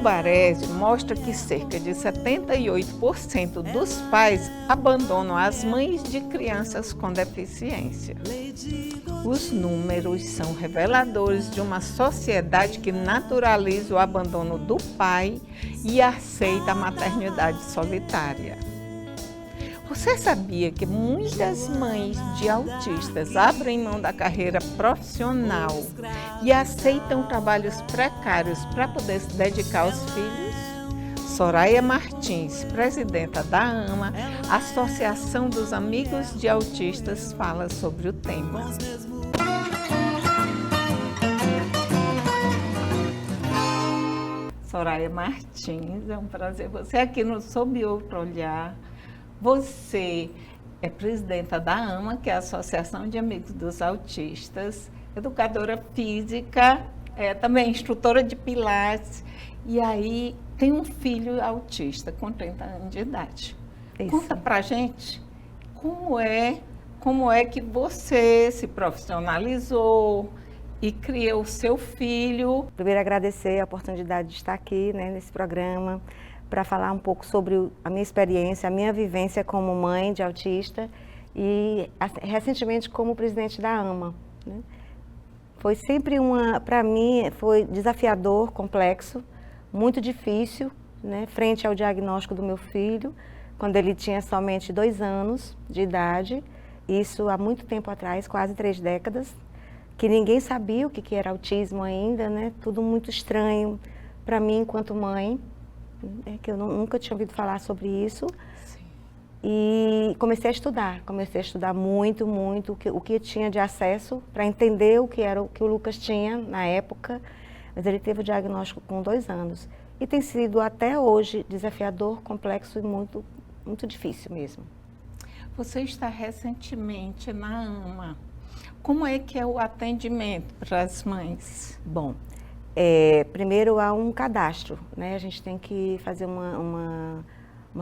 Baresi mostra que cerca de 78% dos pais abandonam as mães de crianças com deficiência. Os números são reveladores de uma sociedade que naturaliza o abandono do pai e aceita a maternidade solitária. Você sabia que muitas mães de autistas abrem mão da carreira profissional e aceitam trabalhos precários para poder se dedicar aos filhos? Soraya Martins, presidenta da AMA, Associação dos Amigos de Autistas, fala sobre o tema. Soraya Martins, é um prazer você aqui no Sob Outro Olhar. Você é presidenta da AMA, que é a Associação de Amigos dos Autistas, educadora física, também instrutora de pilates, e aí tem um filho autista com 30 anos de idade. Isso. Conta pra gente como é que você se profissionalizou e criou o seu filho. Primeiro, agradecer a oportunidade de estar aqui, nesse programa, para falar um pouco sobre a minha experiência, a minha vivência como mãe de autista e recentemente como presidente da AMA. Foi sempre para mim, foi desafiador, complexo, muito difícil, frente ao diagnóstico do meu filho, quando ele tinha somente 2 anos de idade, isso há muito tempo atrás, quase 3 décadas, que ninguém sabia o que era autismo ainda, tudo muito estranho para mim enquanto mãe. Que eu nunca tinha ouvido falar sobre isso. Sim. E comecei a estudar muito o que eu tinha de acesso para entender o que o Lucas tinha na época, mas ele teve o diagnóstico com 2 anos. E tem sido até hoje desafiador, complexo e muito difícil mesmo. Você está recentemente na AMA. Como é que é o atendimento para as mães? Bom, primeiro há um cadastro, a gente tem que fazer uma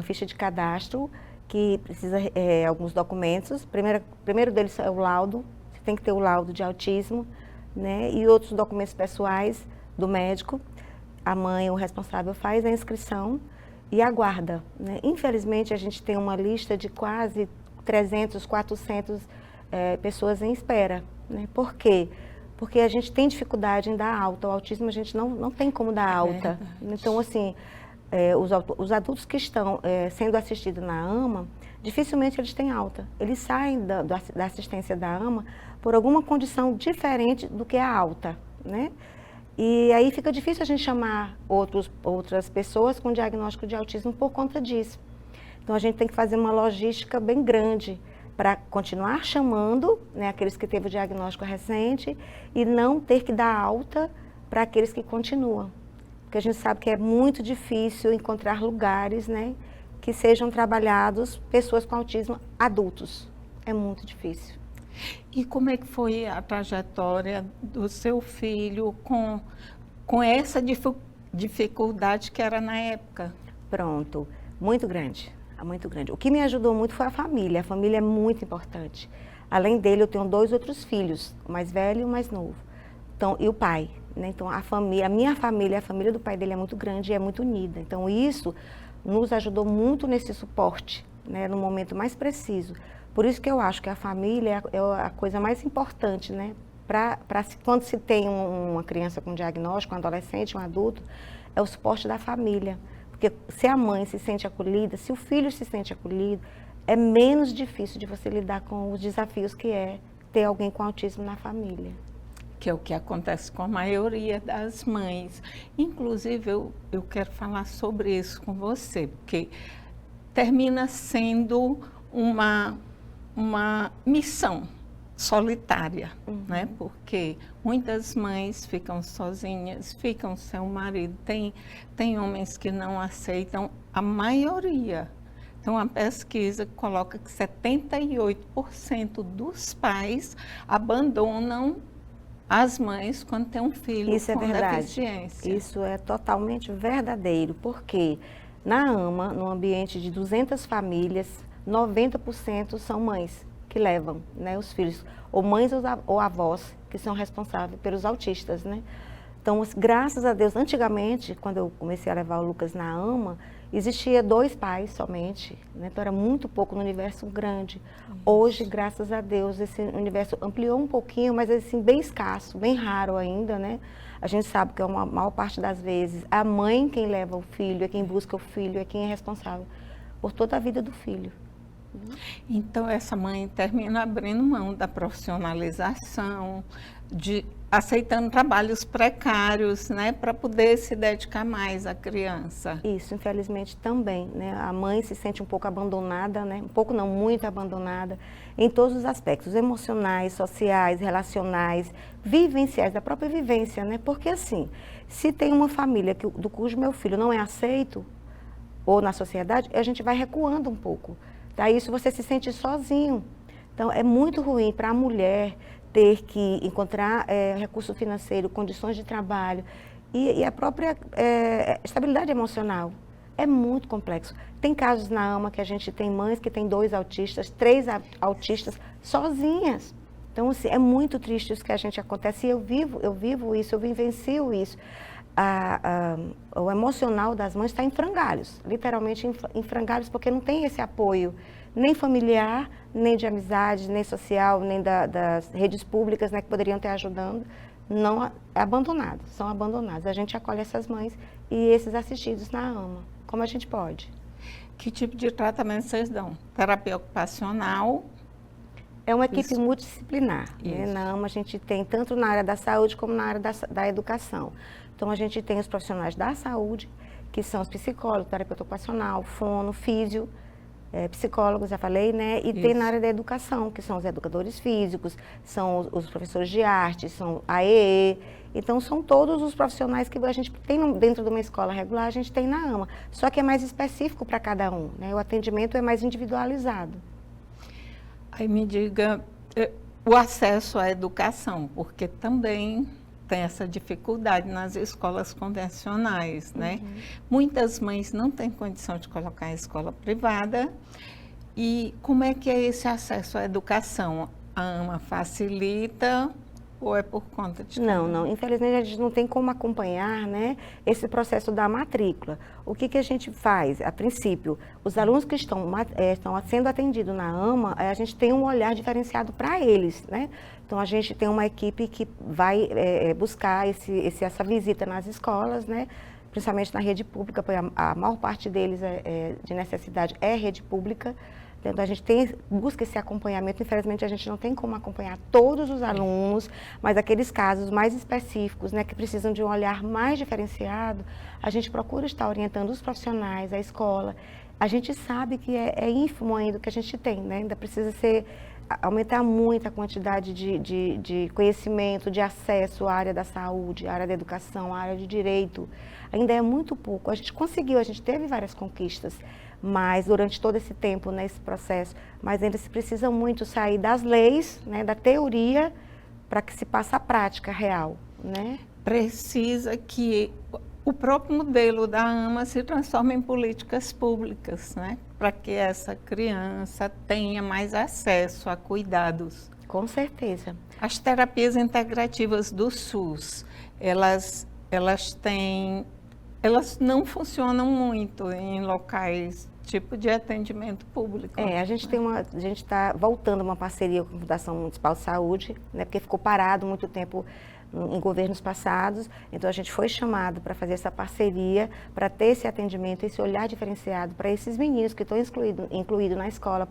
ficha de cadastro que precisa alguns documentos. Primeiro deles é o laudo, você tem que ter o laudo de autismo, e outros documentos pessoais do médico. A mãe, o responsável, faz a inscrição e aguarda. Infelizmente, a gente tem uma lista de quase 300, 400 pessoas em espera. Por quê? Porque a gente tem dificuldade em dar alta. O autismo a gente não tem como dar alta. Então, assim, os adultos que estão sendo assistidos na AMA, dificilmente eles têm alta. Eles saem da assistência da AMA por alguma condição diferente do que a alta, E aí fica difícil a gente chamar outras pessoas com diagnóstico de autismo por conta disso. Então, a gente tem que fazer uma logística bem grande para continuar chamando aqueles que teve o diagnóstico recente e não ter que dar alta para aqueles que continuam. Porque a gente sabe que é muito difícil encontrar lugares que sejam trabalhados pessoas com autismo adultos. É muito difícil. E como é que foi a trajetória do seu filho com essa dificuldade que era na época? Pronto, muito grande. Muito grande. O que me ajudou muito foi a família é muito importante. Além dele, eu tenho 2 outros filhos, o mais velho e o mais novo. Então, e o pai, Então, a minha família, a família do pai dele é muito grande e é muito unida. Então, isso nos ajudou muito nesse suporte, no momento mais preciso. Por isso que eu acho que a família é a coisa mais importante, quando se tem uma criança com diagnóstico, um adolescente, um adulto, é o suporte da família. Porque se a mãe se sente acolhida, se o filho se sente acolhido, é menos difícil de você lidar com os desafios que é ter alguém com autismo na família. Que é o que acontece com a maioria das mães. Inclusive, eu quero falar sobre isso com você, porque termina sendo uma missão solitária, Porque muitas mães ficam sozinhas, ficam sem o marido, tem homens que não aceitam, a maioria. Então, a pesquisa coloca que 78% dos pais abandonam as mães quando tem um filho com deficiência. Isso é totalmente verdadeiro, porque na AMA, no ambiente de 200 famílias, 90% são mães que levam os filhos, ou mães ou avós que são responsáveis pelos autistas. Então, graças a Deus, antigamente, quando eu comecei a levar o Lucas na AMA, existia 2 pais somente, né? Então era muito pouco no universo grande. Hoje, graças a Deus, esse universo ampliou um pouquinho, mas assim, bem escasso, bem raro ainda, né? A gente sabe que a maior parte das vezes a mãe quem leva o filho, é quem busca o filho, é quem é responsável por toda a vida do filho. Então, essa mãe termina abrindo mão da profissionalização, aceitando trabalhos precários, né, para poder se dedicar mais à criança. Isso, infelizmente também, né? A mãe se sente um pouco abandonada, né? Um pouco não, muito abandonada em todos os aspectos, emocionais, sociais, relacionais, vivenciais, da própria vivência, né? Porque assim, se tem uma família do cujo meu filho não é aceito, ou na sociedade, a gente vai recuando um pouco. Daí isso você se sente sozinho. Então é muito ruim para a mulher ter que encontrar recurso financeiro, condições de trabalho e a própria estabilidade emocional. É muito complexo. Tem casos na AMA que a gente tem mães que têm 2 autistas, 3 autistas sozinhas. Então, assim, é muito triste isso que a gente acontece. E eu vivo isso, eu vivencio isso. O emocional das mães está em frangalhos, literalmente em frangalhos, porque não tem esse apoio, nem familiar, nem de amizade, nem social, nem das redes públicas, né, que poderiam estar ajudando, não abandonados, são abandonados. A gente acolhe essas mães e esses assistidos na AMA, como a gente pode. Que tipo de tratamento vocês dão? Terapia ocupacional? É uma equipe multidisciplinar, né? Na AMA a gente tem tanto na área da saúde como na área da educação. Então, a gente tem os profissionais da saúde, que são os psicólogos, terapeuta ocupacional, fono, físio, psicólogos, já falei, né? E tem na área da educação, que são os educadores físicos, são os professores de arte, são a EE. Então, são todos os profissionais que a gente tem dentro de uma escola regular, a gente tem na AMA. Só que é mais específico para cada um, né? O atendimento é mais individualizado. Aí me diga o acesso à educação, porque também tem essa dificuldade nas escolas convencionais, né? Muitas mães não têm condição de colocar em escola privada. E como é que é esse acesso à educação? A AMA facilita ou é por conta de... Não, infelizmente a gente não tem como acompanhar, né, esse processo da matrícula. O que a gente faz? A princípio, os alunos que estão sendo atendidos na AMA, a gente tem um olhar diferenciado para eles, né? Então a gente tem uma equipe que vai buscar essa visita nas escolas, né? Principalmente na rede pública, porque a maior parte deles de necessidade é rede pública. Então, a gente busca esse acompanhamento. Infelizmente, a gente não tem como acompanhar todos os alunos, mas aqueles casos mais específicos, né, que precisam de um olhar mais diferenciado, a gente procura estar orientando os profissionais, a escola. A gente sabe que é ínfimo ainda o que a gente tem, né? Ainda precisa aumentar muito a quantidade de conhecimento, de acesso à área da saúde, à área da educação, à área de direito. Ainda é muito pouco. A gente teve várias conquistas, mas durante todo esse tempo, nesse processo, mas ainda se precisa muito sair das leis, né, da teoria, para que se passe a prática real, né? Precisa que o próprio modelo da AMA se transforme em políticas públicas, né? Para que essa criança tenha mais acesso a cuidados. Com certeza. As terapias integrativas do SUS, elas não funcionam muito em locais tipo de atendimento público. A gente está voltando uma parceria com a Fundação Municipal de Saúde, né, porque ficou parado muito tempo em governos passados. Então a gente foi chamado para fazer essa parceria, para ter esse atendimento, esse olhar diferenciado para esses meninos que estão incluídos na escola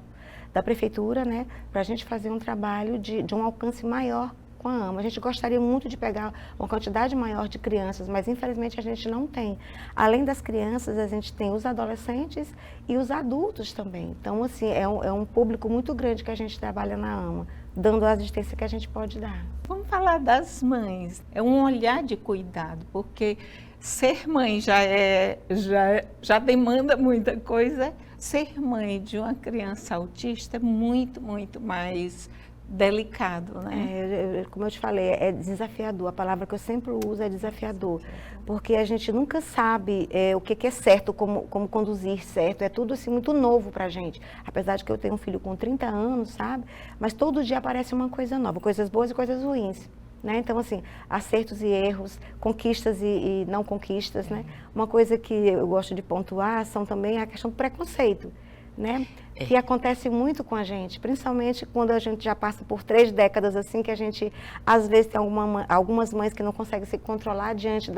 da prefeitura, né, para a gente fazer um trabalho de um alcance maior com a AMA. A gente gostaria muito de pegar uma quantidade maior de crianças, mas infelizmente a gente não tem. Além das crianças, a gente tem os adolescentes e os adultos também. Então, assim, é um público muito grande que a gente trabalha na AMA, dando a assistência que a gente pode dar. Vamos falar das mães. É um olhar de cuidado, porque ser mãe já demanda muita coisa. Ser mãe de uma criança autista é muito, muito mais delicado, né? Como eu te falei, é desafiador. A palavra que eu sempre uso é desafiador, porque a gente nunca sabe o que é certo, como conduzir certo. É tudo assim muito novo pra gente. Apesar de que eu tenho um filho com 30 anos, sabe? Mas todo dia aparece uma coisa nova, coisas boas e coisas ruins. né? Então, assim, acertos e erros, conquistas e não conquistas, né? Uma coisa que eu gosto de pontuar são também a questão do preconceito, né? Que acontece muito com a gente, principalmente quando a gente já passa por 3 décadas, assim, que a gente, às vezes, tem algumas mães que não conseguem se controlar diante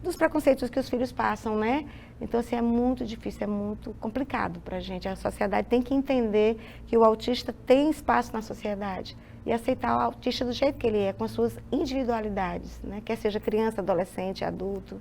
dos preconceitos que os filhos passam, né? Então, assim, é muito difícil, é muito complicado para a gente. A sociedade tem que entender que o autista tem espaço na sociedade e aceitar o autista do jeito que ele é, com as suas individualidades, né? Quer seja criança, adolescente, adulto.